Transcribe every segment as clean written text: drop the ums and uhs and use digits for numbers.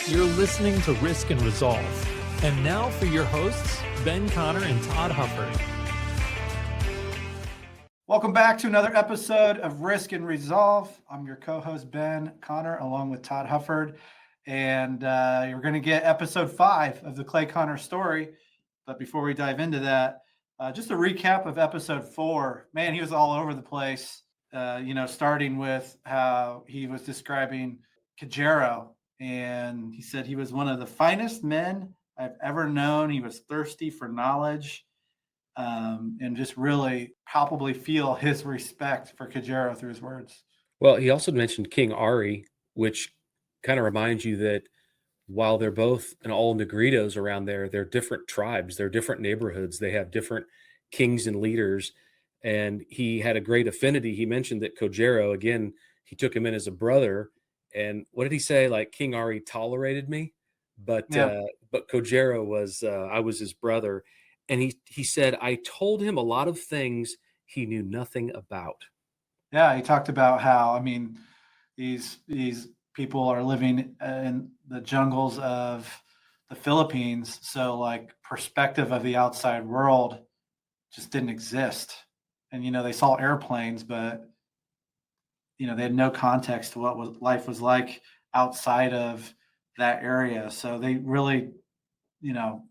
You're listening to Risk and Resolve. And now for your hosts, Ben Connor and Todd Hufford. Welcome back to another episode of Risk and Resolve. I'm your co-host, Ben Connor, along with Todd Hufford. And you're going to get episode 5 of the Clay Connor story. But before we dive into that, just a recap of episode 4. Man, he was all over the place, starting with how he was describing Kajero. And he said he was one of the finest men I've ever known. He was thirsty for knowledge. And just really palpably feel his respect for Kajero through his words. Well, he also mentioned King Ari, which kind of reminds you that while they're both all Negritos around there, they're different tribes, they're different neighborhoods, they have different kings and leaders. And he had a great affinity. He mentioned that Kojero, again, he took him in as a brother. And what did he say? Like, King Ari tolerated me, but Kojero was, I was his brother. And he said, I told him a lot of things he knew nothing about. Yeah, he talked about how, these people are living in the jungles of the Philippines. So like perspective of the outside world just didn't exist. And, they saw airplanes, but, they had no context to what life was like outside of that area. So they really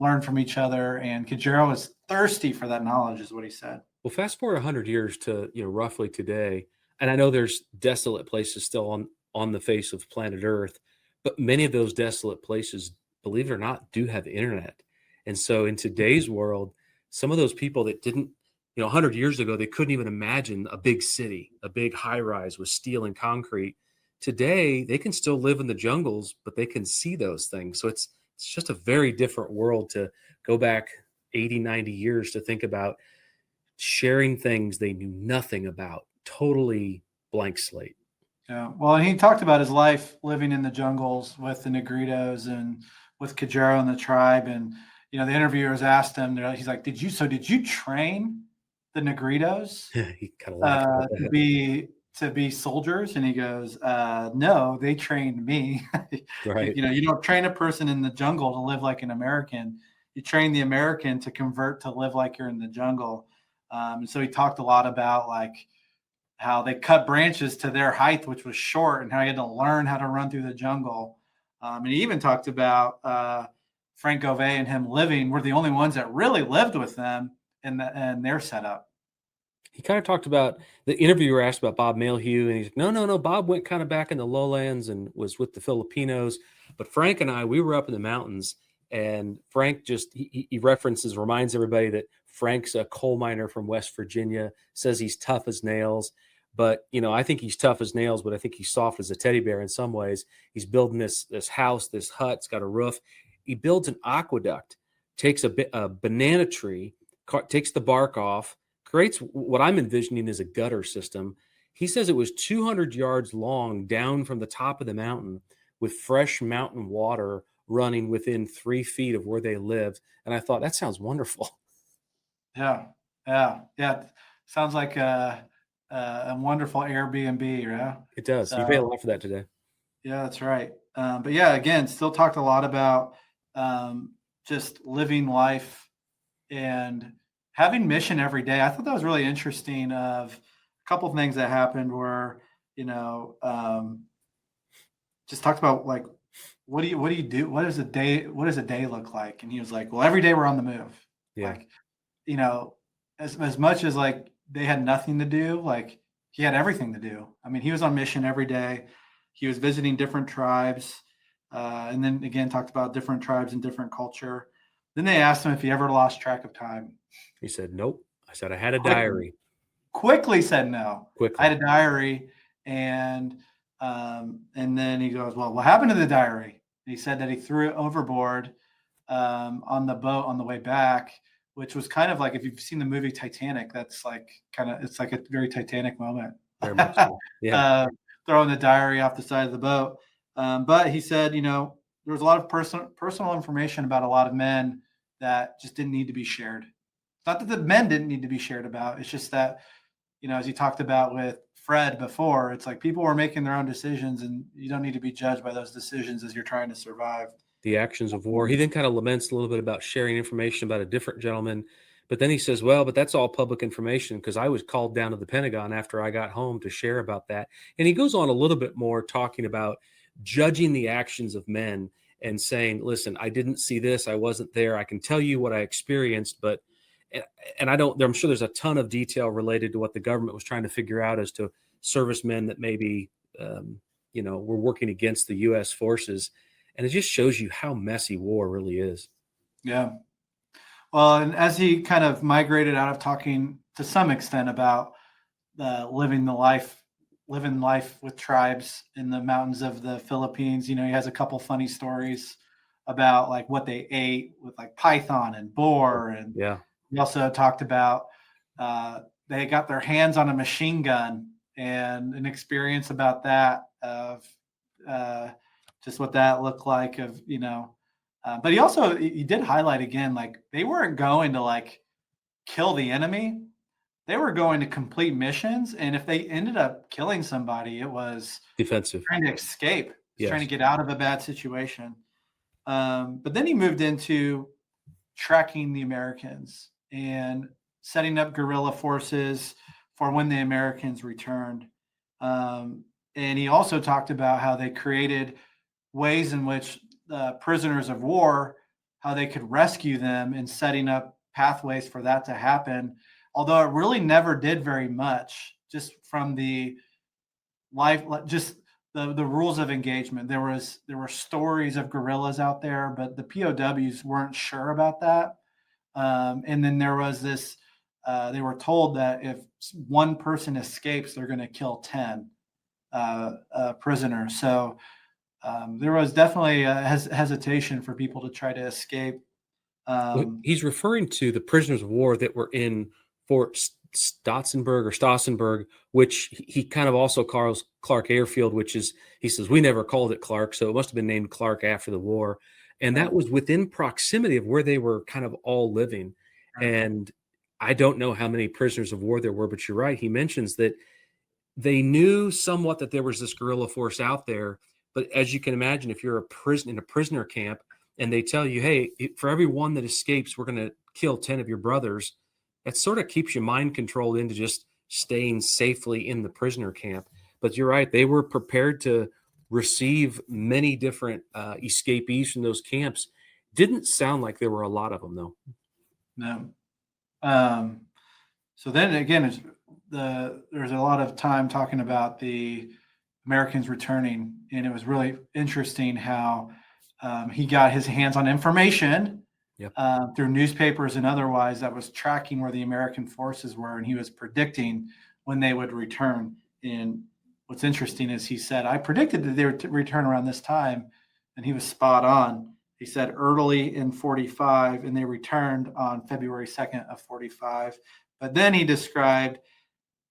learn from each other, and Kajero is thirsty for that knowledge, is what he said. Well, fast forward 100 years to, roughly today. And I know there's desolate places still on the face of planet Earth, but many of those desolate places, believe it or not, do have internet. And so in today's world, some of those people that didn't, 100 years ago, they couldn't even imagine a big city, a big high rise with steel and concrete. Today, they can still live in the jungles, but they can see those things. So it's just a very different world to go back 80, 90 years to think about sharing things they knew nothing about, totally blank slate. Yeah. Well, and he talked about his life living in the jungles with the Negritos and with Kajero and the tribe. And, the interviewers asked him, he's like, did you train the Negritos He kind of laughed to be soldiers? And he goes, no, they trained me. Right. You don't train a person in the jungle to live like an American. You train the American to convert to live like you're in the jungle. And so he talked a lot about like how they cut branches to their height, which was short, and how he had to learn how to run through the jungle. And he even talked about Frank Gove and him were the only ones that really lived with them in their setup. He kind of talked about, the interviewer asked about Bob Mayhew, and he's like, no, Bob went kind of back in the lowlands and was with the Filipinos. But Frank and I, we were up in the mountains, and Frank he reminds everybody that Frank's a coal miner from West Virginia, says he's tough as nails. But, I think he's tough as nails, but I think he's soft as a teddy bear in some ways. He's building this house, this hut, it's got a roof. He builds an aqueduct, takes a banana tree, takes the bark off, creates what I'm envisioning as a gutter system. He says it was 200 yards long down from the top of the mountain with fresh mountain water running within 3 feet of where they lived. And I thought, that sounds wonderful. Yeah. Sounds like a wonderful Airbnb, right? It does. You pay a lot for that today. Yeah, that's right. But yeah, again, still talked a lot about just living life and having mission every day. I thought that was really interesting. Of a couple of things that happened were, just talked about like, what do you do? What does a day look like? And he was like, well, every day we're on the move. Yeah. Like, as much as like they had nothing to do, like he had everything to do. He was on mission every day. He was visiting different tribes. And then again, talked about different tribes and different culture. Then they asked him if he ever lost track of time. He said, nope. I said, I had a diary. Quickly said no. Quickly. I had a diary. And then he goes, well, what happened to the diary? And he said that he threw it overboard on the boat on the way back, which was kind of like, if you've seen the movie Titanic, that's like it's like a very Titanic moment. Very much so. Yeah. Throwing the diary off the side of the boat. But he said, there was a lot of personal information about a lot of men that just didn't need to be shared. Not that the men didn't need to be shared about. It's just that, as he talked about with Fred before, it's like people were making their own decisions, and you don't need to be judged by those decisions as you're trying to survive. The actions of war. He then kind of laments a little bit about sharing information about a different gentleman. But then he says, well, but that's all public information because I was called down to the Pentagon after I got home to share about that. And he goes on a little bit more talking about judging the actions of men and saying, listen, I didn't see this. I wasn't there. I can tell you what I experienced, but, and I don't, I'm sure there's a ton of detail related to what the government was trying to figure out as to servicemen that maybe, were working against the U.S. forces. And it just shows you how messy war really is. Yeah. Well, and as he kind of migrated out of talking to some extent about living life with tribes in the mountains of the Philippines, he has a couple funny stories about like what they ate with like python and boar. And yeah, he also talked about they got their hands on a machine gun and an experience about that of just what that looked like but he did highlight again, like they weren't going to like kill the enemy. They were going to complete missions. And if they ended up killing somebody, it was defensive, trying to escape, trying to get out of a bad situation. But then he moved into tracking the Americans and setting up guerrilla forces for when the Americans returned. And he also talked about how they created ways in which prisoners of war, how they could rescue them and setting up pathways for that to happen. Although it really never did very much, just from the life, just the rules of engagement. There were stories of guerrillas out there, but the POWs weren't sure about that. And then there was this, they were told that if one person escapes, they're going to kill 10 prisoners. So there was definitely a hesitation for people to try to escape. He's referring to the prisoners of war that were in Fort Stossenburg, which he kind of also calls Clark Airfield, which is, he says, we never called it Clark, so it must have been named Clark after the war. And that was within proximity of where they were kind of all living. Right. And I don't know how many prisoners of war there were, but you're right. He mentions that they knew somewhat that there was this guerrilla force out there. But as you can imagine, if you're in a prisoner camp and they tell you, hey, for every one that escapes, we're going to kill 10 of your brothers, that sort of keeps your mind controlled into just staying safely in the prisoner camp. But you're right. They were prepared to receive many different escapees from those camps. Didn't sound like there were a lot of them, though. No. So then again, there's a lot of time talking about the Americans returning, and it was really interesting how he got his hands on information through newspapers and otherwise that was tracking where the American forces were, and he was predicting when they would return. And what's interesting is he said, I predicted that they would return around this time, and he was spot on. He said early in 45, and they returned on February 2nd of 45. But then he described,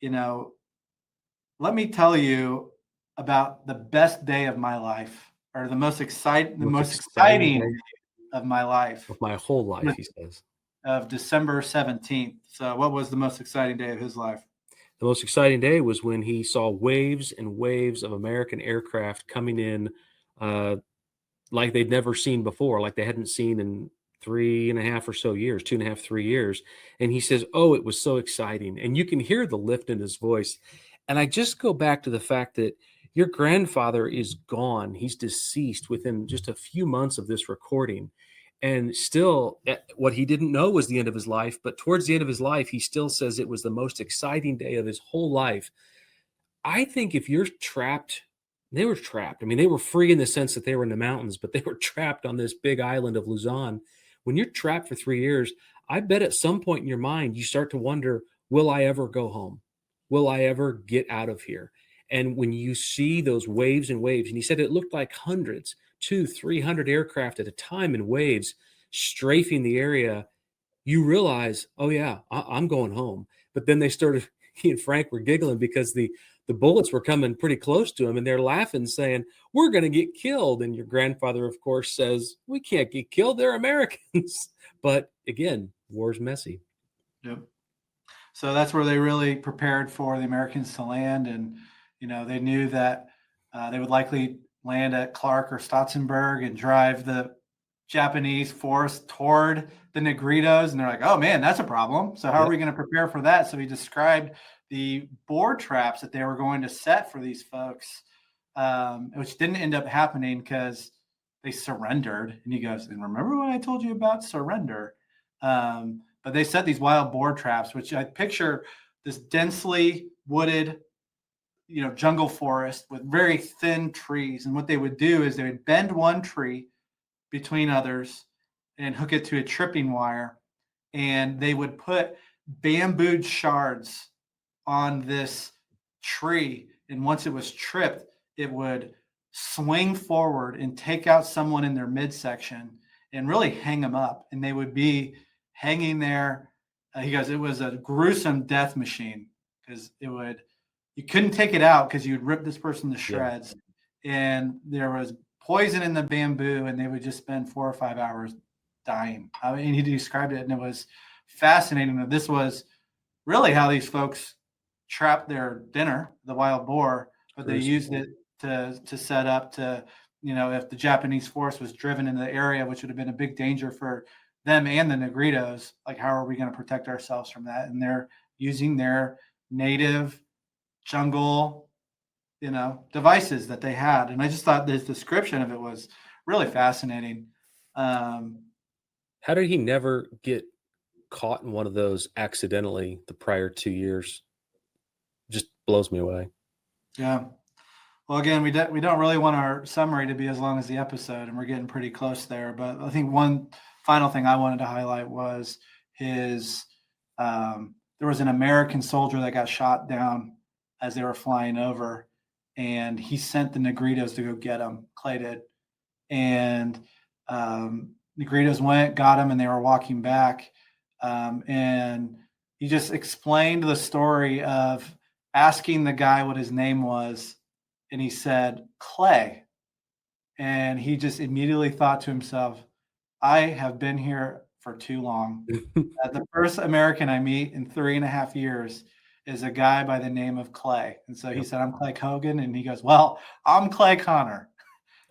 let me tell you about the best day of my life, or the most exciting day of my life. Of my whole life, he says. Of December 17th. So what was the most exciting day of his life? The most exciting day was when he saw waves and waves of American aircraft coming in like they'd never seen before, like they hadn't seen in 3.5 or so years, 2.5, 3 years. And he says, oh, it was so exciting. And you can hear the lift in his voice. And I just go back to the fact that your grandfather is gone. He's deceased within just a few months of this recording. And still, what he didn't know was the end of his life. But towards the end of his life, he still says it was the most exciting day of his whole life. I think if you're trapped, they were trapped. I mean, they were free in the sense that they were in the mountains, but they were trapped on this big island of Luzon. When you're trapped for 3 years, I bet at some point in your mind, you start to wonder, will I ever go home? Will I ever get out of here? And when you see those waves and waves, and he said it looked like hundreds, 200-300 aircraft at a time in waves strafing the area, you realize, oh yeah, I'm going home. But then they started, he and Frank were giggling because the bullets were coming pretty close to him, and they're laughing, saying, we're going to get killed. And your grandfather, of course, says, we can't get killed. They're Americans. But again, war's messy. Yep. So that's where they really prepared for the Americans to land. And, they knew that they would likely land at Clark or Stotzenburg and drive the Japanese force toward the Negritos. And they're like, oh man, that's a problem. So how are we going to prepare for that? So he described the boar traps that they were going to set for these folks, which didn't end up happening because they surrendered. And he goes, and remember what I told you about surrender? But they set these wild boar traps, which I picture this densely wooded, jungle forest with very thin trees. And what they would do is they would bend one tree between others and hook it to a tripping wire. And they would put bamboo shards on this tree. And once it was tripped, it would swing forward and take out someone in their midsection and really hang them up. And they would be hanging there. He goes, it was a gruesome death machine because you couldn't take it out because you'd rip this person to shreds. And there was poison in the bamboo, and they would just spend 4 or 5 hours dying. I mean, he described it, and it was fascinating that this was really how these folks trapped their dinner, the wild boar, but they used it to set up to, if the Japanese force was driven into the area, which would have been a big danger for them and the Negritos, like how are we going to protect ourselves from that? And they're using their native jungle, devices that they had. And I just thought this description of it was really fascinating. How did he never get caught in one of those accidentally the prior 2 years? Just blows me away. Yeah. Well, again, we don't really want our summary to be as long as the episode, and we're getting pretty close there. But I think one final thing I wanted to highlight was his. There was an American soldier that got shot down as they were flying over, and he sent the Negritos to go get him. Clay did, and Negritos went, got him, and they were walking back, and he just explained the story of asking the guy what his name was. And he said, Clay. And he just immediately thought to himself, I have been here for too long. The first American I meet in 3.5 years is a guy by the name of Clay. And so he said, I'm Clay Hogan. And he goes, well, I'm Clay Connor.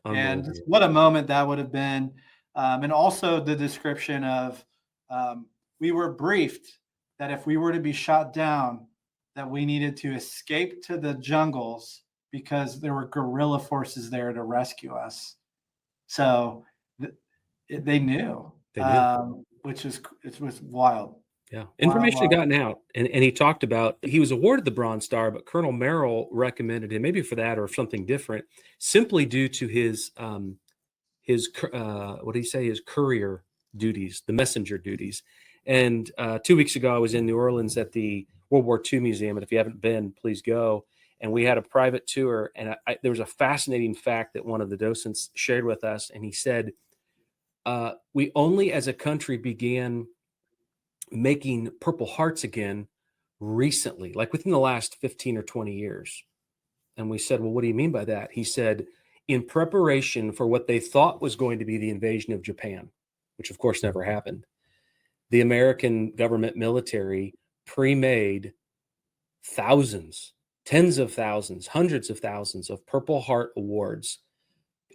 And what a moment that would have been. And also the description of we were briefed that if we were to be shot down, that we needed to escape to the jungles because there were guerrilla forces there to rescue us. So they knew, which was wild. Yeah. Information had gotten out. And he talked about, he was awarded the Bronze Star, but Colonel Merrill recommended him, maybe for that or something different, simply due to his what did he say? His courier duties, the messenger duties. And 2 weeks ago, I was in New Orleans at the World War II Museum. And if you haven't been, please go. And we had a private tour, and there was a fascinating fact that one of the docents shared with us. And he said, we only as a country began making Purple Hearts again recently, like within the last 15 or 20 years. And we said, well, what do you mean by that? He said, in preparation for what they thought was going to be the invasion of Japan, which of course never happened, the American government military pre-made thousands, tens of thousands, hundreds of thousands of Purple Heart awards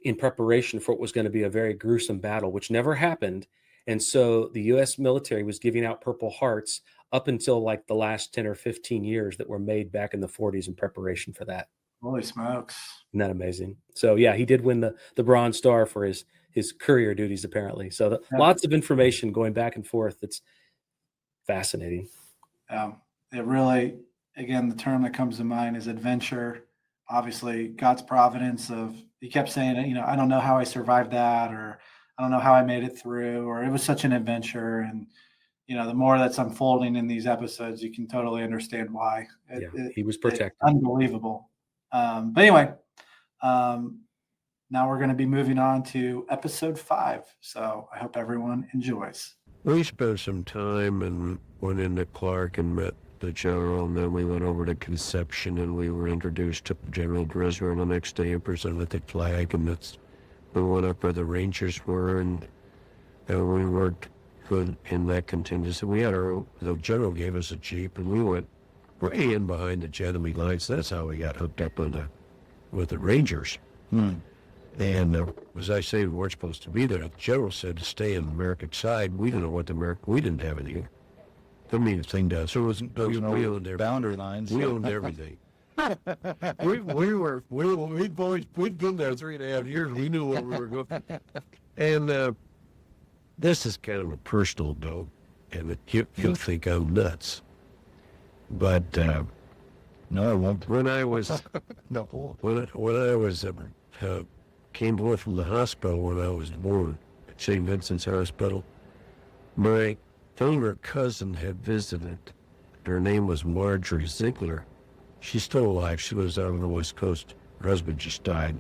in preparation for what was going to be a very gruesome battle, which never happened. And so the U.S. military was giving out Purple Hearts up until like the last 10 or 15 years that were made back in the 40s in preparation for that. Holy smokes. Isn't that amazing? So yeah, he did win the Bronze Star for his courier duties, apparently. So lots of information going back and forth. That's fascinating. It really, again, the term that comes to mind is adventure. Obviously, God's providence he kept saying, I don't know how I survived that, or I don't know how I made it through, or it was such an adventure. And, the more that's unfolding in these episodes, you can totally understand why. He was protected. Unbelievable. But anyway, now we're going to be moving on to episode 5. So I hope everyone enjoys. We spent some time and went into Clark and met the general, and then we went over to Concepcion and we were introduced to General Dresser, and the next day he presented the flag, and we went up where the Rangers were, and we worked good in that contingency. We had the general gave us a Jeep, and we went way in behind the enemy lines. That's how we got hooked up with the Rangers. And as I say, we weren't supposed to be there. The general said to stay on the American side. We didn't know what we didn't have anything. Don't mean a thing does. So it was, we owned everything. Boundary lines. We owned everything. We'd been there 3.5 years. We knew what we were going. And this is kind of a personal note, and you'll think I'm nuts. But No, I won't. when I was No. when I was came home from the hospital when I was born at St. Vincent's Hospital, my younger cousin had visited. Her name was Marjorie Ziegler. She's still alive. She was out on the West Coast. Her husband just died.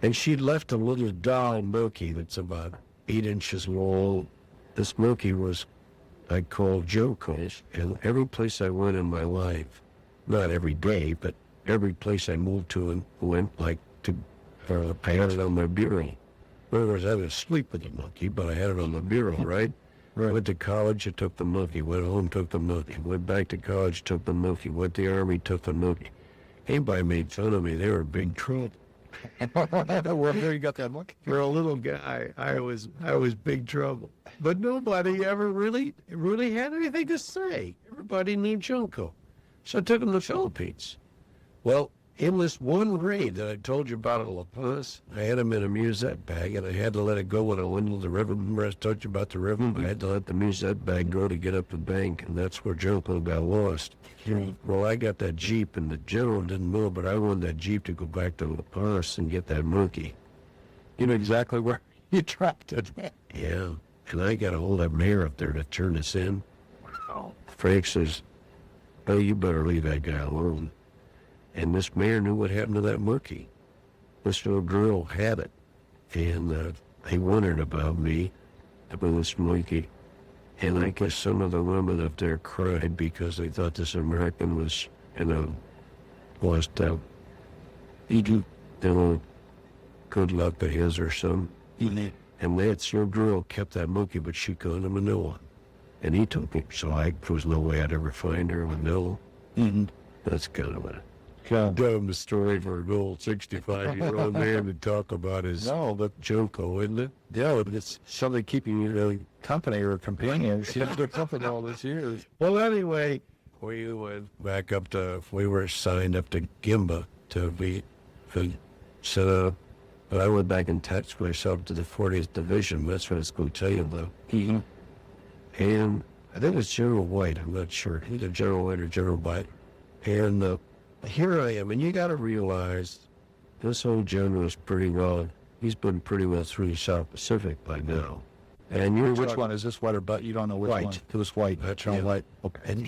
And she'd left a little doll Milky that's about 8 inches long. This Milky was, I called Joko. And every place I went in my life, not every day, but every place I moved to and went, like to, I had it on my bureau. In other words, I would sleep with the monkey, but I had it on the bureau, right? Right. Went to college, I took the monkey. Went home, took the monkey. Went back to college, took the monkey. Went to the army, took the monkey. Anybody made fun of me, they were in big trouble. Where you got that monkey? For a little guy, I was big trouble. But nobody ever really had anything to say. Everybody knew Junko. So I took him to the Philippines. Well, in this one raid that I told you about at La Paz, I had him in a musette bag, and I had to let it go when I went into the river. Remember I told you about the river? I had to let the musette bag go to get up the bank, and that's where Junko got lost. Well, I got that Jeep, and the general didn't know, but I wanted that Jeep to go back to La Paz and get that monkey. You know exactly where you trapped it. Yeah, and I got a hold of that mayor up there to turn us in. Frank says, "Oh, you better leave that guy alone." And this mayor knew what happened to that monkey. This little girl had it, and they wondered about me, about this monkey. And I guess some of the women up there cried because they thought this American was, lost out. Good luck to his or some. And that little girl kept that monkey, but she couldn't have no one. And he took it, so there was no way I'd ever find her with no. That's kind of a dumb story for an old 65-year-old man to talk about his Junko, isn't it? Yeah, but it's something keeping you company or companions. You have to company all these years. Well, anyway, we went back up we were signed up to Gimba to be set up. But I went back and attached myself to the 40th Division. That's what I was going to tell you about. And I think it was General White. I'm not sure. Either General White or General White. And here I am. And you got to realize this old general is pretty well. He's been pretty well through the South Pacific by now. And Which one is this? White or but you don't know which White. one? It was White. That's General right. White. Okay. And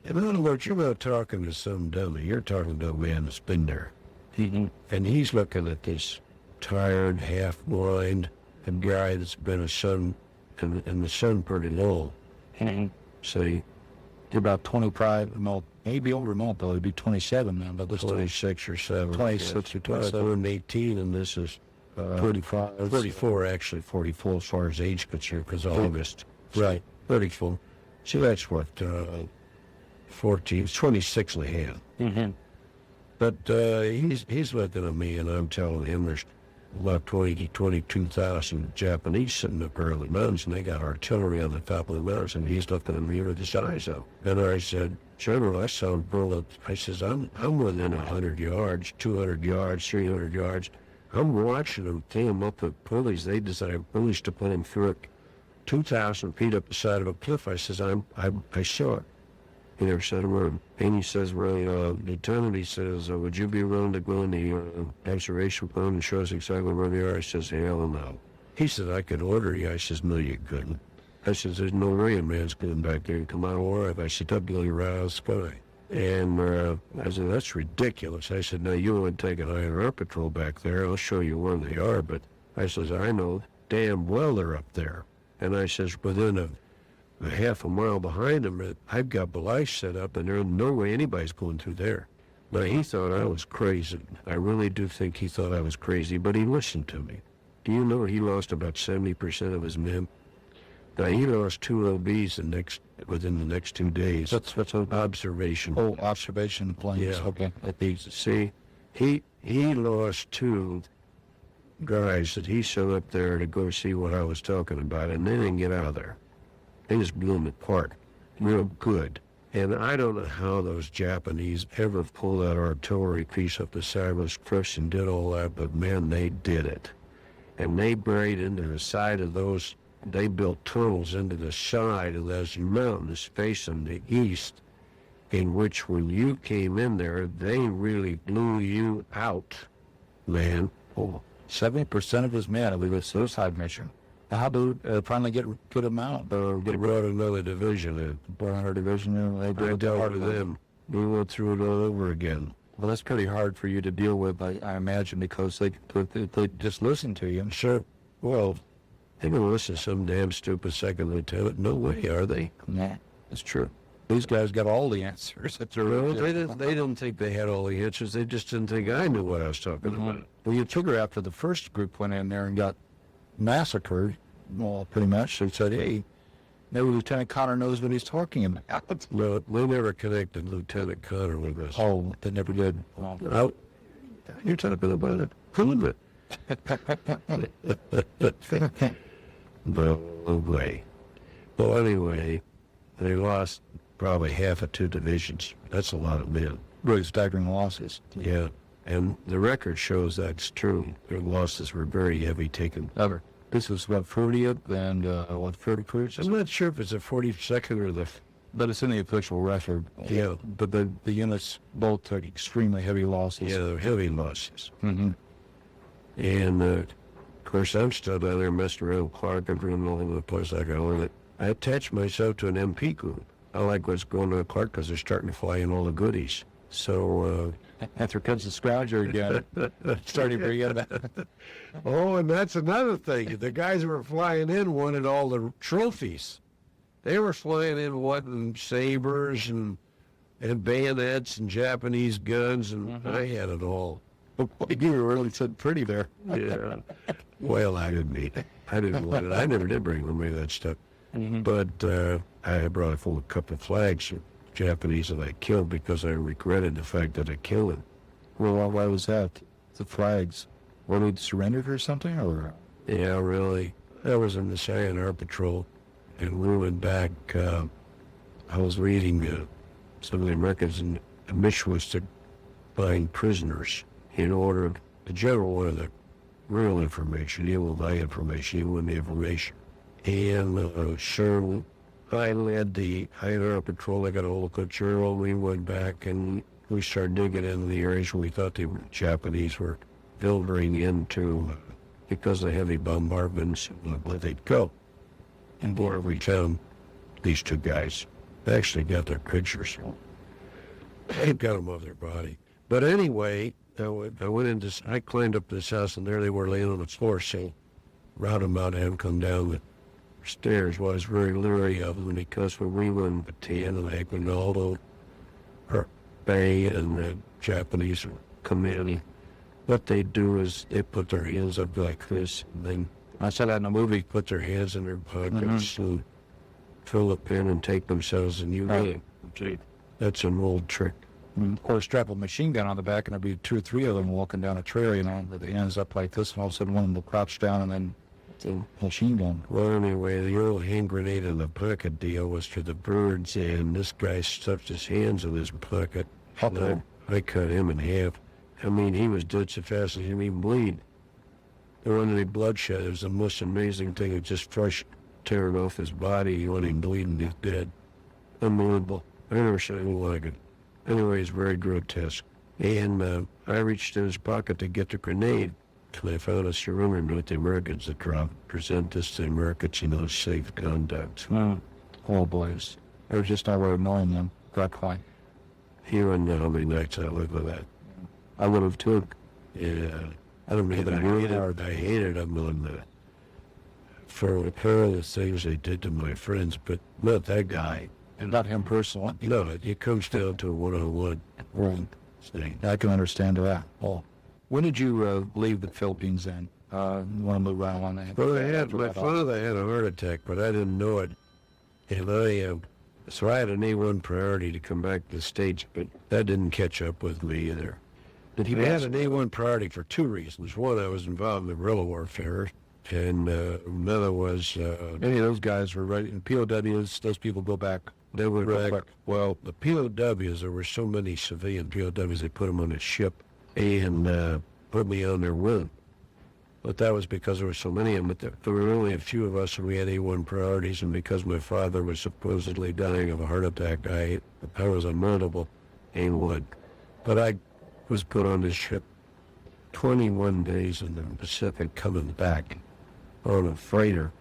in other words, you're not talking to some dummy. You're talking to a man that's been there. And he's looking at this tired, half-blind, a guy that's been a son, and the son pretty low. See, About 25, maybe over a month though. It'd be 27 now, but this 26 or 7. 26 or 27. I'm 18, and this is 35. 34, actually, 44 as far as age concerned, because August. Right. 34. See, that's what, 14, 26 and a half. But he's looking at me, and I'm telling him there's about 22,000 Japanese sitting up there in the mountains, and they got artillery on the top of the mountains, and he's looking at me with his eyes up. And I said, "General, I sound bullet." I says, I'm within 100 yards, 200 yards, 300 yards. I'm watching them came up the pulleys. They designed pulleys to put him through it 2,000 feet up the side of a cliff. I says, I saw it. He never said a word. And he says, "Well, Lieutenant," he says, "would you be willing to go in the observation plane and show us exactly where they are?" I says, "Hell no." He said, "I could order you." I says, "No, you couldn't." I says, "There's no way a man's getting back there and come out alive." I said, "That'd be right out of the sky." And I said, "That's ridiculous." I said, "Now, you want to take an INR patrol back there. I'll show you where they are." But I says, "I know damn well they're up there." And I says, within a half a mile behind them, I've got belies set up, and there's no way anybody's going through there. Now, he thought I was crazy. I really do think he thought I was crazy, but he listened to me. Do you know he lost about 70% of his men? He lost 2 OBs within the next 2 days. That's Observation. oh, observation planes. Yeah. Okay. See, he lost 2 guys that he sent up there to go see what I was talking about, and they didn't get out of there. They just blew them apart real good. And I don't know how those Japanese ever pulled that artillery piece up the side of this cliffs and did all that, but man, they did it. And they buried into the side of those, they built tunnels into the side of those mountains facing the east, in which when you came in there, they really blew you out, man. Oh, 70% of his men, I believe, a suicide mission. How do finally put him out? They brought another division in. Brought our division in. They I did dealt with them. We went through it all over again. Well, that's pretty hard for you to deal with, I imagine, because they just listen to you. Sure. Well, they're going to listen to some damn stupid second lieutenant. No way, are they? Nah, it's true. These guys got all the answers. That's Well, they didn't think they had all the answers. They just didn't think I knew what I was talking about. Well, you took her after the first group went in there and got massacred, well, pretty much. They said, hey, maybe Lieutenant Connor knows what he's talking about. No, they never connected Lieutenant Connor with us. Oh, they never did. Well, You're talking about it. Prove it. No way. Well, anyway, they lost probably half of 2 divisions. That's a lot of men. really staggering losses. Yeah, and the record shows that's true. Their losses were very heavy taken. Ever. This was what, 40th and what, 31st? I'm not sure if it's the 42nd or the... But it's in the official record. Yeah. But the units both took extremely heavy losses. Yeah, they're heavy losses. Mm-hmm. And, of course, I'm still down there messing around with Clark and running all over the place like I want it. I attached myself to an MP group. I like what's going on with Clark because they're starting to fly in all the goodies. So, After comes the Scrouger again, starting to bring it back. Oh, and that's another thing. The guys who were flying in wanted all the trophies. They were flying in wanting sabers and bayonets and Japanese guns, and I had it all. You were really so pretty there. Yeah. Well, I didn't need it. I didn't want it. I never did bring any of that stuff. Mm-hmm. But I brought a full couple of flags of Japanese that I killed because I regretted the fact that I killed them. Well, why was that? The flags. Were they surrendered or something? Or Yeah, really. I was in the Sayonara Patrol, and we went back. I was reading some of the Americans, and the mission was to find prisoners in order. The general wanted the real information. He wanted my information. He wanted the information. And sure, I led the Sayonara Patrol. I got a hold of Cook Journal. We went back and we started digging into the areas where we thought the Japanese were filtering into because of heavy bombardments and where they'd go. And boy, we found these 2 guys. They actually got their pictures. They got them off their body. But anyway, I climbed up this house, and there they were laying on the floor, so route them out and have them come down the stairs. Well, I was very leery of them because when we were in Bataan and Aguinaldo, or Bay, and the Japanese would come in, what they do is they put their hands up like this, and then I saw that in a movie. put their hands in their pockets and fill a pin and take themselves, and you really, that's an old trick. Or strap a machine gun on the back, and there'd be 2 or 3 of them walking down a trail, with the hands up like this, and all of a sudden one of them will crouch down, and then the machine gun. Well, anyway, the old hand grenade in the pocket deal was to the birds, and this guy stuffed his hands in his pocket. And I cut him in half. I mean, he was dead so fast he didn't even bleed. There wasn't any bloodshed. It was the most amazing thing. It just fresh tearing off his body. He wasn't even bleeding. He's dead. Unbelievable. I never saw anything like it. Anyway, it's very grotesque. And I reached in his pocket to get the grenade. And I found a surrender with the Americans that dropped. Present this to the Americans, safe conduct. Oh, boys. It was just our way of knowing them. That fine. You don't know how many nights I lived with that. I would have too. Yeah. I don't mean I hated them for a pair of the things they did to my friends, but not that guy. And not him personally. No, it comes down to a one-on-one Right. thing. I can understand that. Oh. When did you leave the Philippines then? You want to move right along that. Well, my father had a heart attack, but I didn't know it. And so I had an A1 priority to come back to the States, but that didn't catch up with me either. I had an A1 priority for two reasons. One, I was involved in guerrilla warfare, and another was... Any of those guys were right in POWs, those people go back. They were back. Well, the POWs, there were so many civilian POWs, they put them on a ship and put me on their wing. But that was because there were so many of them. But there were only a few of us, and we had A1 priorities. And because my father was supposedly dying of a heart attack, I was a notable A1. But I was put on this ship 21 days in the Pacific coming back on a freighter.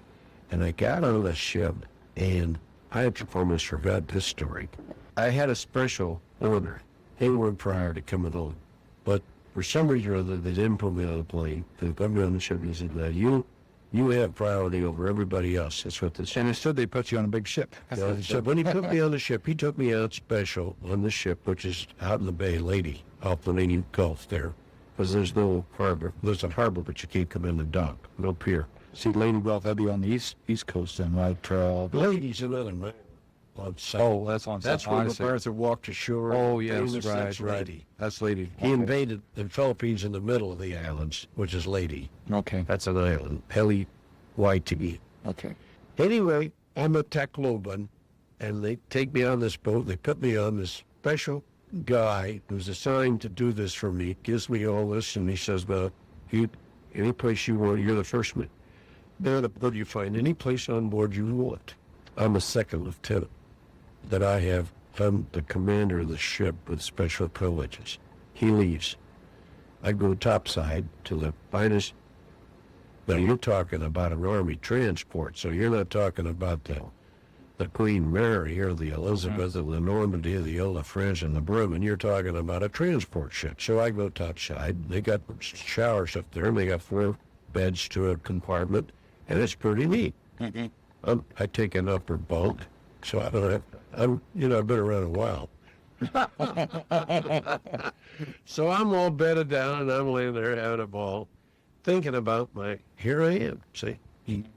And I got on the ship, and I almost forgot this story. I had a special order, A1 priority coming on. But for some reason or other, they didn't put me on the plane. They put me on the ship and said, "Now you have priority over everybody else." That's what this. And instead they put you on a big ship. So when he put me on the ship, he took me out special on the ship, which is out in the Bay, Lady, off the Indian Gulf there. Because there's no harbor. There's a harbor, but you can't come in the dock. No pier. See, Lady Gulf, that'd be on the east coast then, right? Lady's another man. Oh, that's on That's South where Honestly. MacArthur walked ashore. Oh, yes, Famous, right, that's right. Lady. That's Lady. He invaded the Philippines in the middle of the islands, which is Lady. Okay. That's an island. L-E-Y-T-E. Okay. Anyway, I'm a Tacloban, and they take me on this boat. They put me on this special guy who's assigned to do this for me, gives me all this, and he says, "Well, any place you want, you're the first man. There, you find any place on board you want." I'm a second lieutenant. That I'm the commander of the ship with special privileges. He leaves. I go topside to the finest. Now you're talking about an army transport, so you're not talking about the Queen Mary or the Elizabeth or the Normandy or the Ile de France and the Bremen. You're talking about a transport ship. So I go topside. They got showers up there, and they got 4 beds to a compartment, and it's pretty neat. I take an upper bunk, so I don't have. I've been around a while. So I'm all bedded down, and I'm laying there having a ball, thinking about here I am, see?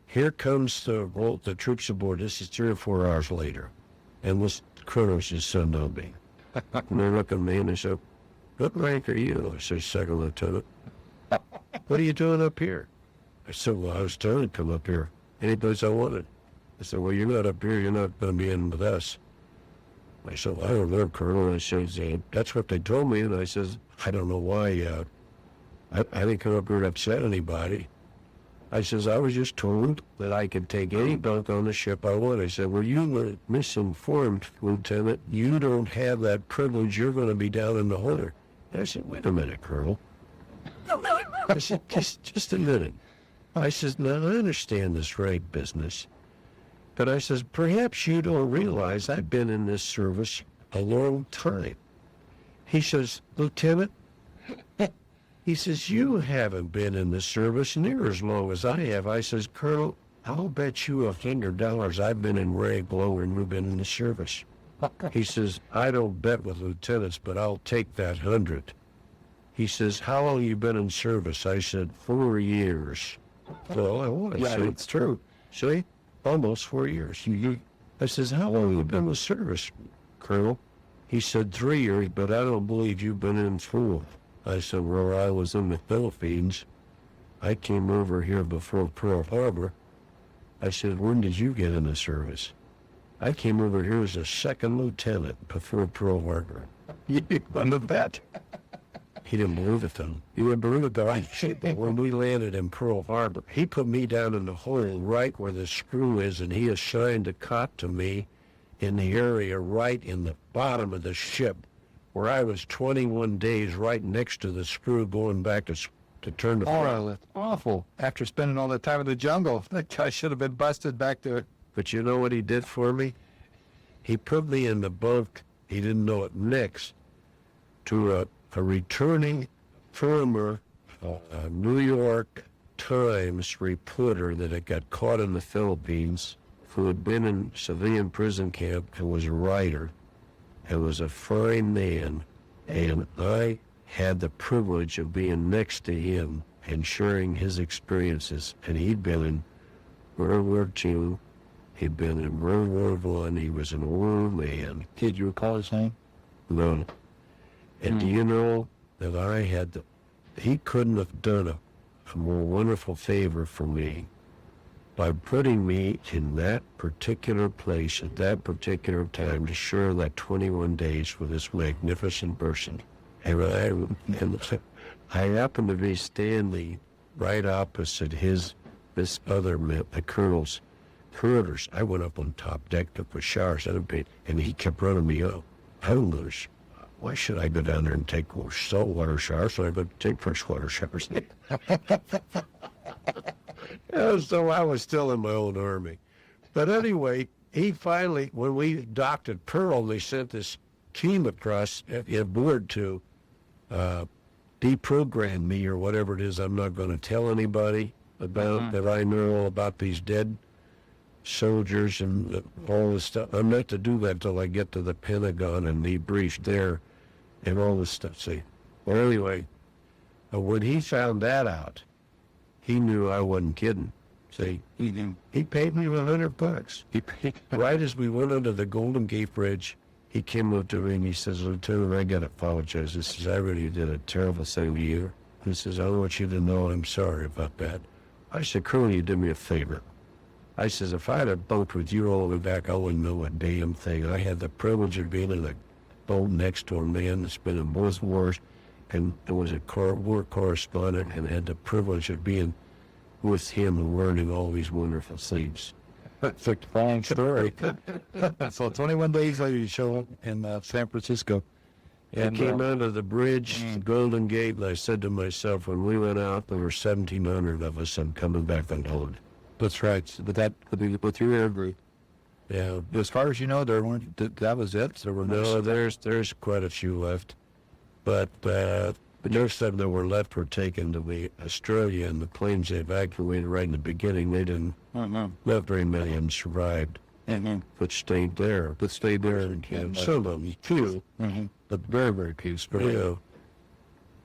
Here comes the troops aboard. This is 3 or 4 hours later, and this Kronos just sent on me. And they're looking at me, and they said, "What rank are you?" I said, "Second lieutenant." "What are you doing up here?" I said, "Well, I was trying to come up here. Any place I wanted." I said, "Well, you're not up here. You're not going to be in with us." I said, "Well, I don't know, Colonel." And I said, "That's what they told me." And I says, "I don't know why. I didn't come up here to upset anybody." I says, "I was just told that I could take any bunk on the ship I want." I said, "Well, you were misinformed, Lieutenant. You don't have that privilege. You're going to be down in the holder." I said, "Wait a minute, Colonel." I said, just a minute. I says, "Now, I understand this rank business. But I says, perhaps you don't realize I've been in this service a long time." He says, "Lieutenant," he says, "you haven't been in the service near as long as I have." I says, "Colonel, I'll bet you $100 I've been in rank lower than you've been in the service." He says, "I don't bet with lieutenants, but I'll take that 100. He says, "How long you been in service?" I said, 4 years. Well, I was. Yeah, See? it's true. See? Almost 4 years. I says, "How long have you been in service, Colonel?" He said, 3 years, but I don't believe you've been in 4. I said, "Well, I was in the Philippines. I came over here before Pearl Harbor." I said, "When did you get in the service?" "I came over here as a second lieutenant before Pearl Harbor." You under that. He didn't believe it then. He didn't believe it, but when we landed in Pearl Harbor, he put me down in the hole right where the screw is, and he assigned a cot to me in the area right in the bottom of the ship, where I was 21 days right next to the screw going back to turn the... Oh, that's awful. After spending all that time in the jungle, that guy should have been busted back to it. But you know what he did for me? He put me in the bunk, he didn't know it, next to a returning former New York Times reporter that had got caught in the Philippines, who had been in civilian prison camp and was a writer and was a fine man. And I had the privilege of being next to him and sharing his experiences. And he'd been in World War II. He'd been in World War I. He was an old man. Did you recall his name? No. And do you know that he couldn't have done a more wonderful favor for me by putting me in that particular place at that particular time to share that 21 days with this magnificent person. And I happened to be standing right opposite this other man, the colonel's quarters. I went up on top deck to put showers and he kept running me up. Why should I go down there and take saltwater showers? So I go take freshwater showers. So I was still in my old army. But anyway, he finally, when we docked at Pearl, they sent this team across aboard to deprogram me or whatever it is. I'm not going to tell anybody about that I know about these dead soldiers and all this stuff. I'm not to do that till I get to the Pentagon and debrief there and all this stuff. See, well, anyway, when he found that out, he knew I wasn't kidding. See, he paid me $100. He paid right as we went under the Golden Gate Bridge. He came up to me and he says, "Lieutenant, I got to apologize." He says, "I really did a terrible thing to you." He says, "I want you to know I'm sorry about that." I said, "Colonel, you did me a favor." I says, "If I'd have bunked with you all the way back, I wouldn't know a damn thing. I had the privilege of being in the boat next to a man that's been in both wars and was a war correspondent and had the privilege of being with him and learning all these wonderful things." That's a fine story. So 21 days later, you show up in San Francisco. And came out of the bridge, the Golden Gate, and I said to myself, when we went out, there were 1,700 of us. I'm coming back on hold. That's right. But you air group. Yeah. As far as you know, that was it. There were No, there's quite a few left. But most of them that were left were taken to the Australia, and the planes they evacuated right in the beginning. They didn't. Not very many of them survived. But stayed there. And some of them, few, but very, very few.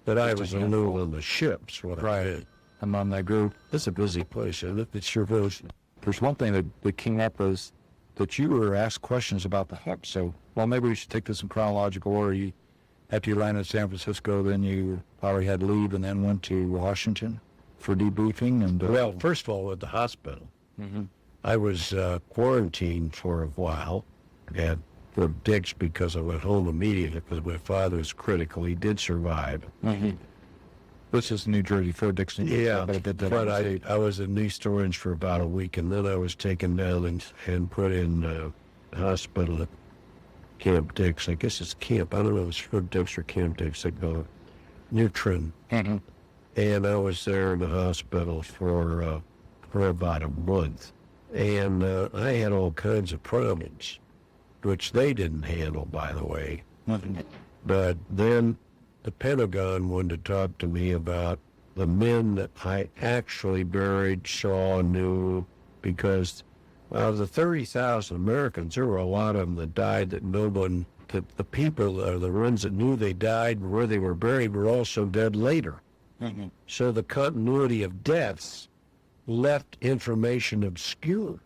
But I was alone on the ships. Right. I'm on that group. It's a busy place, isn't it? It sure is. There's one thing that came up is that you were asked questions about the hub. So, maybe we should take this in chronological order. After you landed in San Francisco, then you probably had leave and then went to Washington for debriefing. And well, first of all, at the hospital, I was quarantined for a while at the Dix because I went home immediately because my father was critical. He did survive. This is New Jersey, Fort Dixon. Yeah, but I was in East Orange for about a week, and then I was taken down and put in the hospital at Camp Dix. I guess it's Camp. I don't know if it's Fort Dix or Camp Dix. They go near Trin. And I was there in the hospital for about a month. And I had all kinds of problems, which they didn't handle, by the way. But then the Pentagon wanted to talk to me about the men that I actually buried, saw, knew, because of the 30,000 Americans, there were a lot of them that died that no one, the people, or the ones that knew they died and where they were buried were also dead later. So the continuity of deaths left information obscure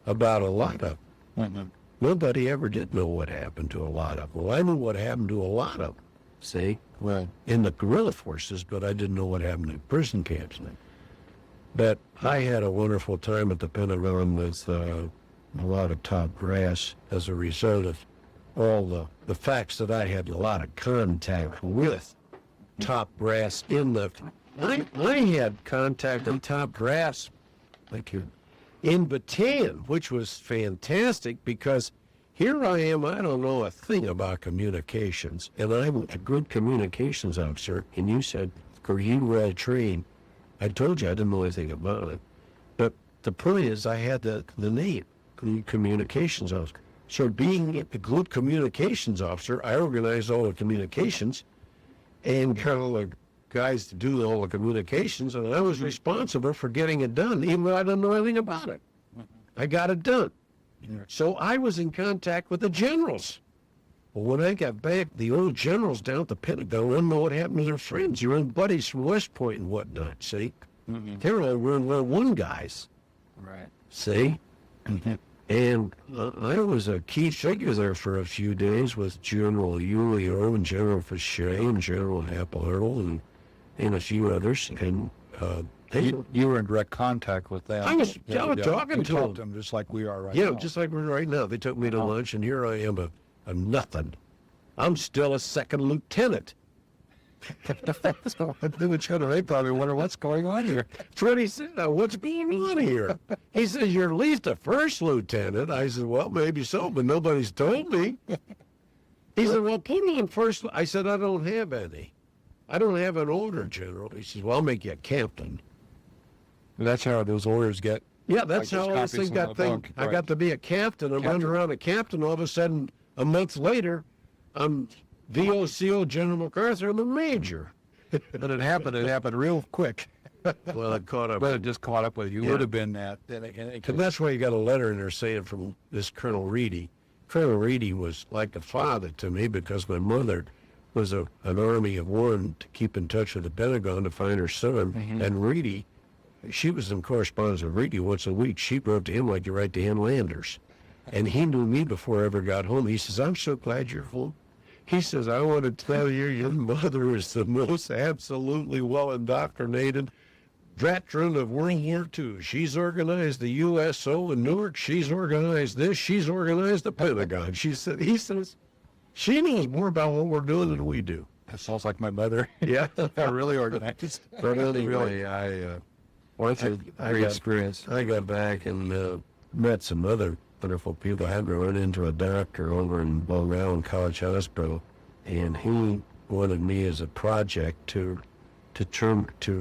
about a lot of them. Nobody ever did know what happened to a lot of them. Well, I knew what happened to a lot of them, see, in the guerrilla forces, but I didn't know what happened in prison camps. But I had a wonderful time at the Pentagon with a lot of top brass as a result of all the facts that I had a lot of contact with top brass in the... I had contact with top brass, thank you, in Bataan, which was fantastic because here I am, I don't know a thing about communications, and I'm a good communications officer, and you said, are you well trained? I told you I didn't know anything about it. But the point is I had the name, communications officer. So being a good communications officer, I organized all the communications and got all the guys to do all the communications, and I was responsible for getting it done, even though I didn't know anything about it. I got it done. So I was in contact with the generals Well, when I got back, the old generals down at the Pentagon didn't know what happened to their friends, your own buddies from West Point and whatnot, see? They were all World War I guys, Right. see? And I was a key figure there for a few days with General Julio and General Fichet and General Happel and a few others. And You were in direct contact with them. I was talking You to talked them. just like we are right Yeah, now. just like we're right now. They took me to lunch, and here I am, a nothing. I'm still a second lieutenant. They probably wonder what's going on here. Freddie said, "Now, what's going on here?" He says, "You're at least a first lieutenant." I said, "Well, maybe so, but nobody's told me." He said, "Well, put me in first." I said, "I don't have any. I don't have an order, General." He says, "Well, I'll make you a captain." That's how those orders get. Yeah, that's Like how those all this copies thing from got the thing. book, I right. got to be a captain. I'm running around a captain. All of a sudden, a month later, I'm VOCO General MacArthur. I'm a major. But it happened real quick. Well, it caught up. But it just caught up with you. Yeah. Would have been that. And that's why you got a letter in there saying from this Colonel Reedy. Colonel Reedy was like a father to me because my mother was an army of one to keep in touch with the Pentagon to find her son. And Reedy, she was in correspondence with Reedy once a week. She wrote to him like you write to Landers. And he knew me before I ever got home. He says, "I'm so glad you're home." He says, "I want to tell you, your mother is the most absolutely well indoctrinated veteran of World War II. She's organized the USO in Newark. She's organized this. She's organized the Pentagon." He says, "She knows more about what we're doing than we do." That sounds like my mother. Yeah. Really organized. But anyway, Really, well, it's a I great got- experience. I got back and met some other wonderful people. I had to run into a doctor over in Long Island College Hospital, and he wanted me as a project to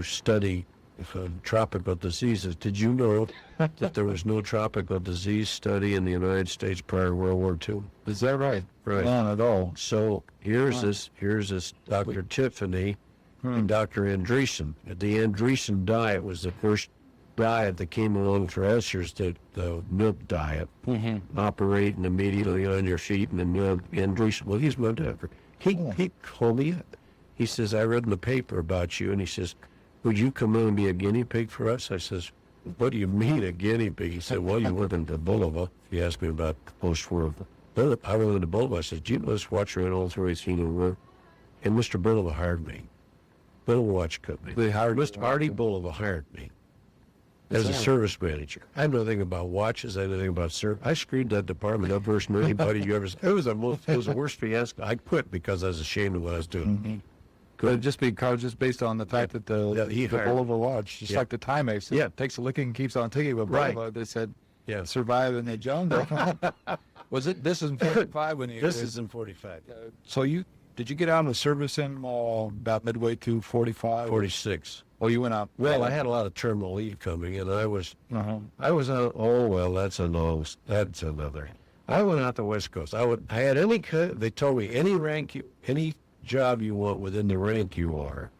study tropical diseases. Did you know that there was no tropical disease study in the United States prior to World War II? Is that right? Right. None at all. So here's this Dr. Tiffany and Dr. Andreessen. The Andreessen diet was the first diet that came along for Escher's, the milk diet, operating immediately on your feet, and then Andreessen, well, he's my doctor. He called me up. He says, "I read in the paper about you," and he says, "Would you come in and be a guinea pig for us?" I says, "What do you mean a guinea pig?" He said, "Well, you live in the Bulova." He asked me about the post-war. I live in the Bulova. I said, "Do you know this watch around all through 1801?" And Mr. Bulova hired me. Bulova Watch Company. They hired Mr. Artie Bulova hired me as a service manager. I know nothing about watches. I know nothing about service. I screwed that department up worse than anybody you ever. It was the worst fiasco. I quit because I was ashamed of what I was doing. But just based on the fact that the he hired- Bulova watch, just Yeah. like the Timex, Yeah. takes a licking and keeps on ticking. But Right. Bulova, they said, Yeah. survive and they jumped. Was it? This is in 45 when you. This is in 45. So did you get out of the service in about midway through 45? 46. Oh, you went out. Well, I had a lot of terminal leave coming, and I was Uh-huh. out. Oh well, that's another. I went out the West Coast. I had they told me any rank, any job you want within the rank you are,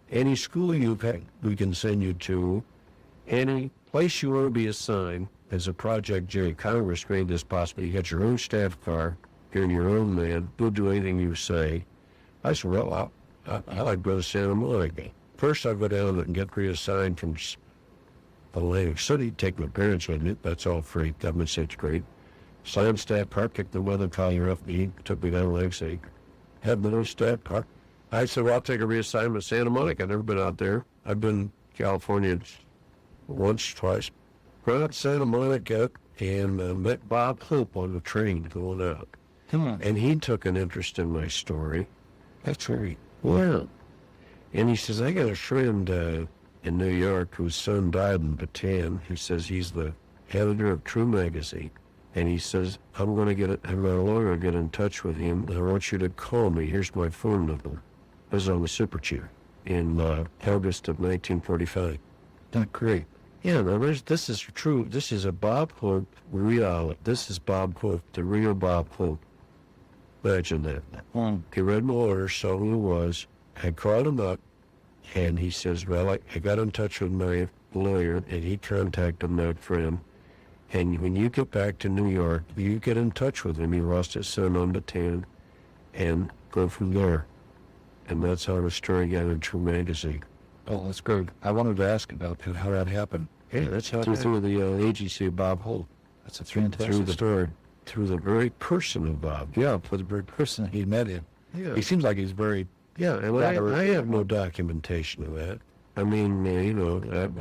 any school we can send you to, any place you want to be assigned as a Project J. Congress made this possible. You got your own staff car, you're your own man. We'll do anything you say. I said, well, I like to go to Santa Monica. First, I'll go down and get reassigned from Atlantic City, take my parents with me. That's all free. Government said great. Slam staff car, kicked the weather collar off me, took me down to Atlantic City. Had my own staff car. I said, well, I'll take a reassignment to Santa Monica. I've never been out there. I've been to California once, twice. Went out to Santa Monica and met Bob Hope on the train going out. And he took an interest in my story. That's right. Wow. And he says, I got a friend in New York whose son died in Bataan. He says he's the editor of True Magazine. And he says, I'm going to have my lawyer get in touch with him. I want you to call me. Here's my phone number. I was on the Super Chief in August of 1945. That's great. Yeah, now this is true. This is a Bob Hope real. This is Bob Hope, the real Bob Hope. Imagine that. He read my order, so he was. I called him up, and he says, well, I got in touch with my lawyer, and he contacted my friend. And when you get back to New York, you get in touch with him. He lost his son on Bataan. and go from there. And that's how the story got into a magazine. Oh, that's good. I wanted to ask about how that happened. Yeah, that's how Through the agency of Bob Holt. That's a fantastic story. through the very person of Bob. Yeah, for the very person he met him. Yeah. He seems like he's very... Yeah, and I have no documentation of that. I mean,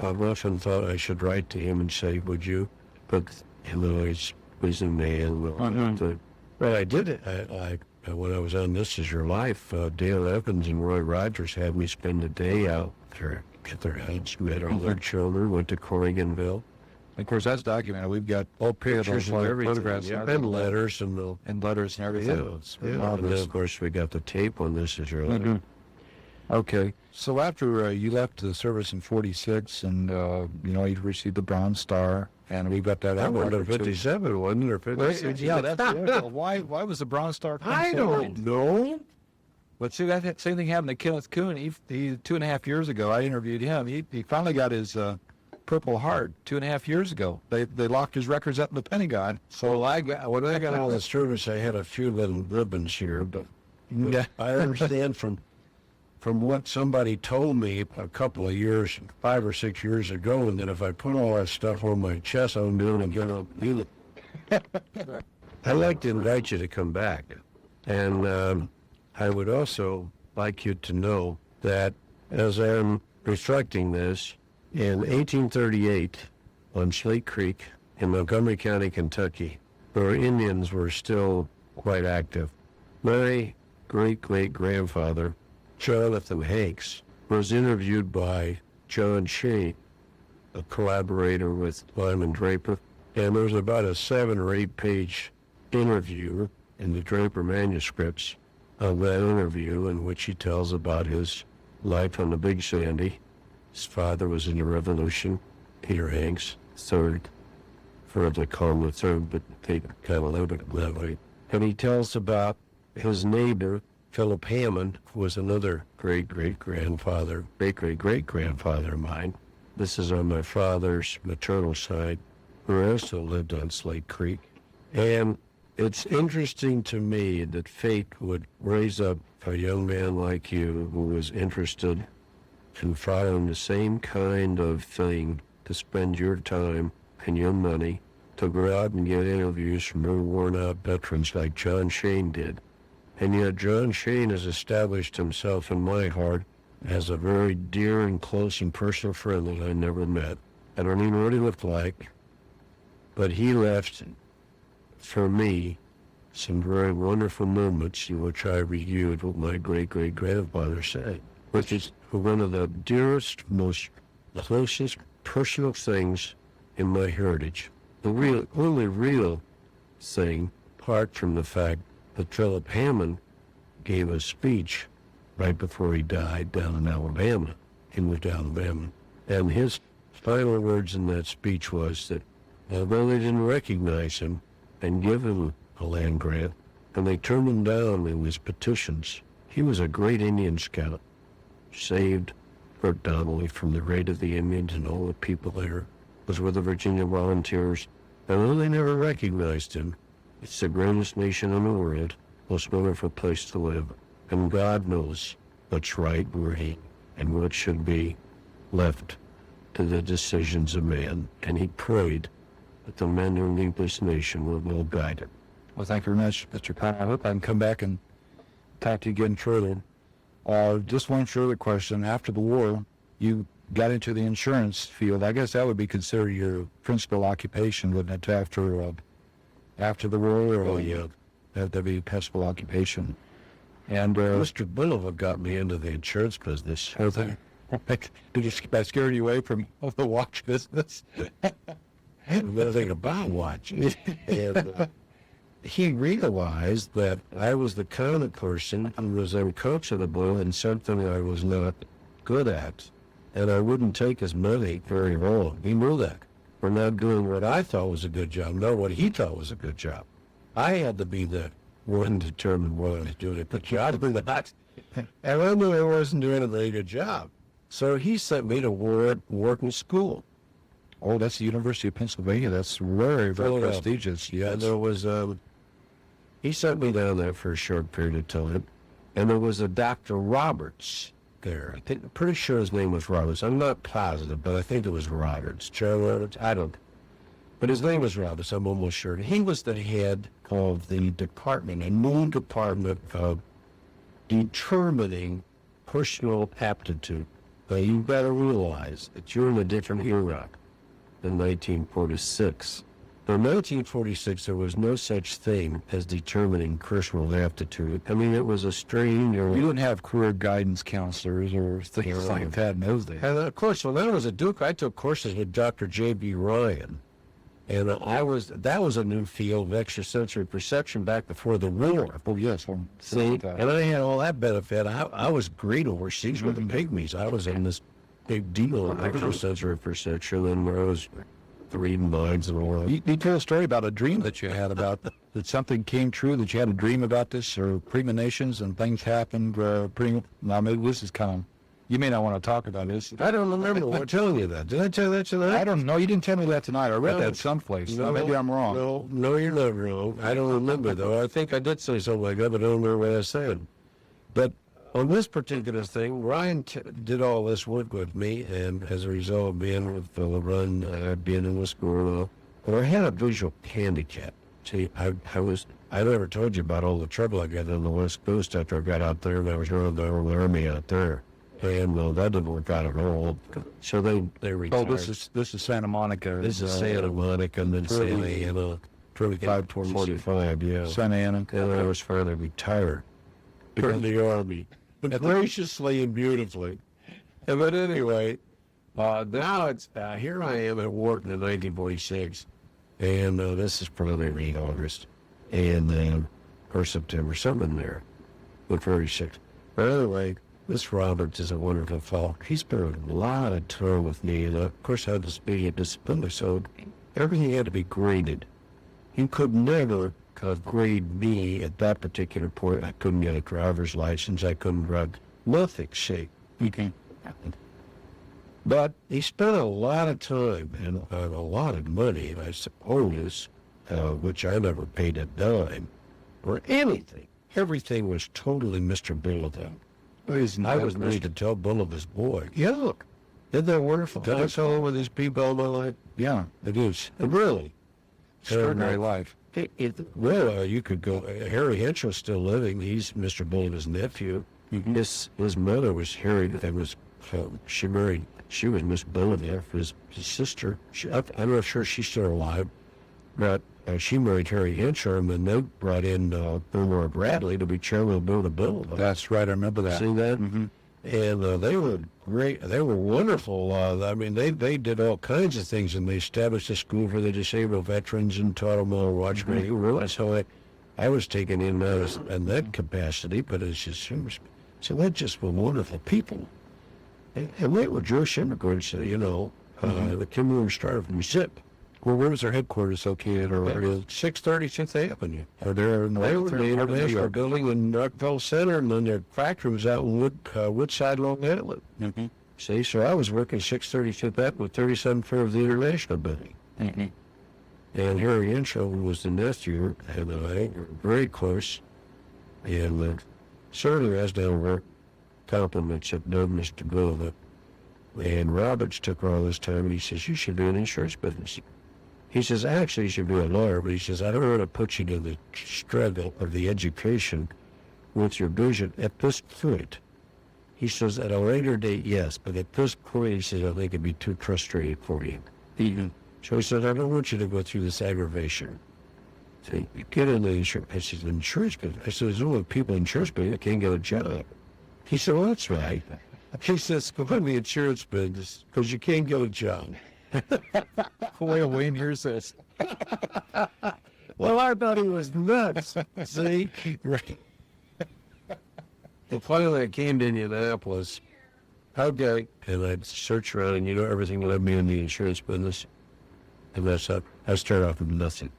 I've often thought I should write to him and say, would you? But, he's a man. Well, I did it. When I was on This Is Your Life, Dale Evans and Roy Rogers had me spend a day out there at their house. We had all their children, went to Corriganville. Of course, that's documented. We've got all Pictures and everything. photographs Yeah, and letters and letters and everything. And then, of course, we got the tape on This Is Your Life. Okay. So after you left the service in 46 and, you received the Bronze Star, and we got that That out. wasn't 57, wasn't it? Or 56? Yeah, that's good. Why was the Bronze Star? I don't know. But see, that same thing happened to Kenneth Coon. He 2.5 years ago, I interviewed him. He finally got his Purple Heart 2.5 years ago. They locked his records up in the Pentagon. So when I got out of the service, I had a few little ribbons here, but Yeah. I understand from what somebody told me a couple of years, 5 or 6 years ago, and that if I put all that stuff on my chest, I'm doing it again. I'd like to invite you to come back. And I would also like you to know that as I'm reflecting this, in 1838, on Slate Creek in Montgomery County, Kentucky, where Indians were still quite active, my great-great-grandfather, Jonathan Hanks, was interviewed by John Shane, a collaborator with Lyman Draper, and there was about a 7 or 8 page interview in the Draper manuscripts of that interview in which he tells about his life on the Big Sandy. His father was in the Revolution, Peter Hanks, third, further called the third, but they kind of lived it that way. And he tells about his neighbor, Philip Hammond, who was another great-great-grandfather of mine. This is on my father's maternal side, who also lived on Slate Creek. And it's interesting to me that fate would raise up a young man like you who was interested in following the same kind of thing, to spend your time and your money to go out and get interviews from very worn-out veterans like John Shane did. And yet John Shane has established himself in my heart as a very dear and close and personal friend that I never met. I don't even know what he looked like, but he left, for me, some very wonderful moments in which I reviewed what my great-great-grandfather said, which is one of the dearest, most closest personal things in my heritage. The only real thing, apart from the fact that Philip Hammond gave a speech right before he died down in Alabama. He moved to Alabama. And his final words in that speech was that although they didn't recognize him and give him a land grant, and they turned him down in his petitions, he was a great Indian scout, saved Fort Donnelly from the raid of the Indians and all the people there, was with the Virginia Volunteers. And though they never recognized him, it's the greatest nation in the world, most wonderful place to live. And God knows what's right and right and what should be left to the decisions of man. And he prayed that the men who lead this nation will well guide it. Well, thank you very much, Mr. Pat. I hope I can come back and talk to you again further. Just one further question. After the war, you got into the insurance field. I guess that would be considered your principal occupation, wouldn't it, after the war? Oh, yeah. That'd be a principal occupation. And Mr. Bulova got me into the insurance business. did that scare you away from the watch business? I didn't know anything about watches. And he realized that I was the kind of person who was uncoachable in something I was not good at, and I wouldn't take his money very long. He knew that. For not doing what I thought was a good job, not what he thought was a good job. I had to be the one determined whether I was doing a good job or not. And I knew I wasn't doing a very good job. So he sent me to working school. Oh, that's the University of Pennsylvania. That's very, very prestigious. Yeah, Yes. there was He sent me down there for a short period of time, and there was a Dr. Roberts there. I'm pretty sure his name was Roberts. I'm not positive, but I think it was Roberts. Charles Roberts? I don't. But his name was Roberts, I'm almost sure. He was the head of the department, a new department of determining personal aptitude. Now, you've got to realize that you're in a different era than 1946. In 1946, there was no such thing as determining personal aptitude. I mean, it was a strange... You didn't have career guidance counselors or things like that in those days. And of course, when I was a Duke, I took courses with Dr. J.B. Ryan. And that was a new field of extrasensory perception back before the war. Oh, yes. See, and I had all that benefit. I was great overseas with the pygmies. I was in this big deal of extrasensory perception, and where I was reading minds and all that. You tell a story about a dream that you had about that something came true, that you had a dream about this, or premonitions and things happened. Now, maybe this is kind of, you may not want to talk about this. I don't remember telling you that. Did I tell you that tonight? I don't know. You didn't tell me that tonight. I read that someplace. No, maybe I'm wrong. No, you're not wrong. I don't remember, though. I think I did say something like that, but I don't remember what I said. But on this particular thing, Ryan did all this work with me, and as a result of being with LeBron, being in the school, but I had a visual handicap. See, I never told you about all the trouble I got on the West Coast after I got out there, and I was running the Army out there. And that didn't work out at all. So they retired. Oh, this is Santa Monica. This is Santa Monica, and then Santa Ana. 45, yeah. Santa Ana. And I was finally retired from the Army. But graciously and beautifully. But anyway, now it's, here I am at Wharton in 1946. And this is probably August. And, or September, something there. But 46. But anyway, this Roberts is a wonderful fellow. He spent a lot of time with me, and of course I had to speak at disability, so everything had to be graded. He could never grade me at that particular point. I couldn't get a driver's license. I couldn't drive. Nothing, see. But he spent a lot of time and a lot of money, I suppose, which I never paid a dime, or anything. Everything was totally Mr. Bulletin. I was Mr. Tell Bullivan's boy. Yeah, look. Isn't that wonderful? Did I tell over these people all my life? Yeah. It is. Really. Extraordinary life. Well, you could go. Harry Henshaw's still living. He's Mr. Bullivan's nephew. Mm-hmm. His mother was Harry. She married. She was Miss Bullivan, his sister. I'm not sure she's still alive, but she married Harry Henshaw, and then they brought in Billmore Bradley to be chairman of Bill the Bill. That's right. I remember that. See that? Mm-hmm. And they were great. They were wonderful. I mean, they did all kinds of things, and they established a school for the disabled veterans and taught them all watchmaking. You realize how I was taken in that capacity, but it's just so they just were wonderful people. And they were Jewish immigrants, you know. The Kimberly started from Zip. Well, where was their headquarters located? Or 630 5th Avenue. Are there in They were the International Building in Rockville Center, and then their factory was out in Woodside, Long Island. Mm-hmm. See, so I was working 630 5th Avenue with 37th floor of the International Building. Mm-hmm. And Harry Henshaw was the nephew, and I were very close. And certainly as they were compliments of no Mr. Bill. And Roberts took all this time, and he says, you should do an insurance business. He says, actually, you should be a lawyer, but he says, I don't want to put you to the struggle of the education with your vision at this point. He says, at a later date, yes, but at this point, he says, I think it'd be too frustrating for you. So he said, I don't want you to go through this aggravation. So you get in the insurance business. I said, there's only people in insurance business that can't get a job. He said, well, that's right. He says, go in the insurance business because you can't get a job. Boy, Wayne, here's this. Well, I thought he was nuts. See? Right. Well, finally, I came to Indianapolis. Okay. And I'd search around, and everything led me in the insurance business. And that's up. I started off with nothing.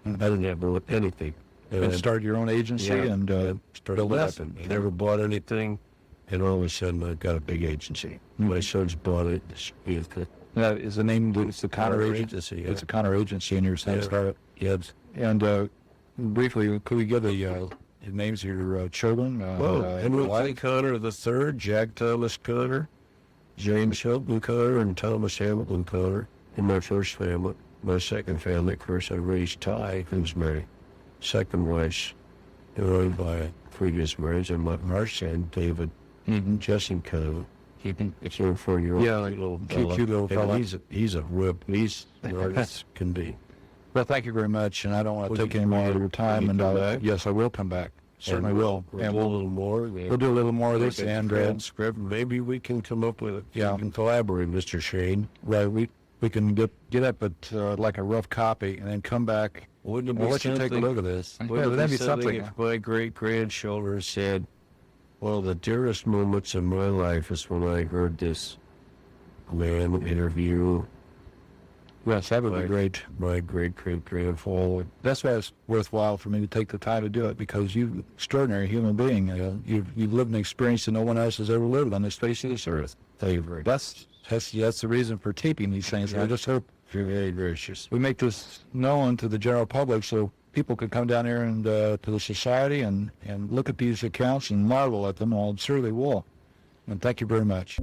I didn't have anything. And started your own agency and started nothing. Never bought anything. And all of a sudden, I got a big agency. My sons bought it. That is the name. It's the Connor Agency. Yeah. It's a Connor Agency, and your son started. Yes. And briefly, could we get the names of your children? Henry Clay Connor III, Jack Thomas Connor, James Hilton Connor, and Thomas Hamilton Connor in my first family. My second family, of course, I raised Ty, who's my second wife, joined by a previous marriage, and my Marcia and David, Jesse Connor. It's a 4-year-old. Yeah, cute little fella. He's a whip. He's as can be. Well, thank you very much, and I don't want to take any more of your time. And yes, I will come back. Certainly will. And we'll do a little more. We'll do a little more of this, and script. Maybe we can come up with it. Yeah, we can collaborate, Mr. Shane. right, we can get up at like a rough copy, and then come back. Wouldn't it I'll be let you take a something- look at this. Wouldn't it That'd be be something. if my great-grandchildren said, well, the dearest moments of my life is when I heard this man interview Yes, that would be great. my great-great-grandfather. That's why it's worthwhile for me to take the time to do it, because you're an extraordinary human being. You've lived an experience that no one else has ever lived on this face of this earth. Thank you very That's the reason for taping these things. And I just hope You're very gracious. we make this known to the general public so people can come down here and to the society and look at these accounts and marvel at them. I'll surely will. And thank you very much.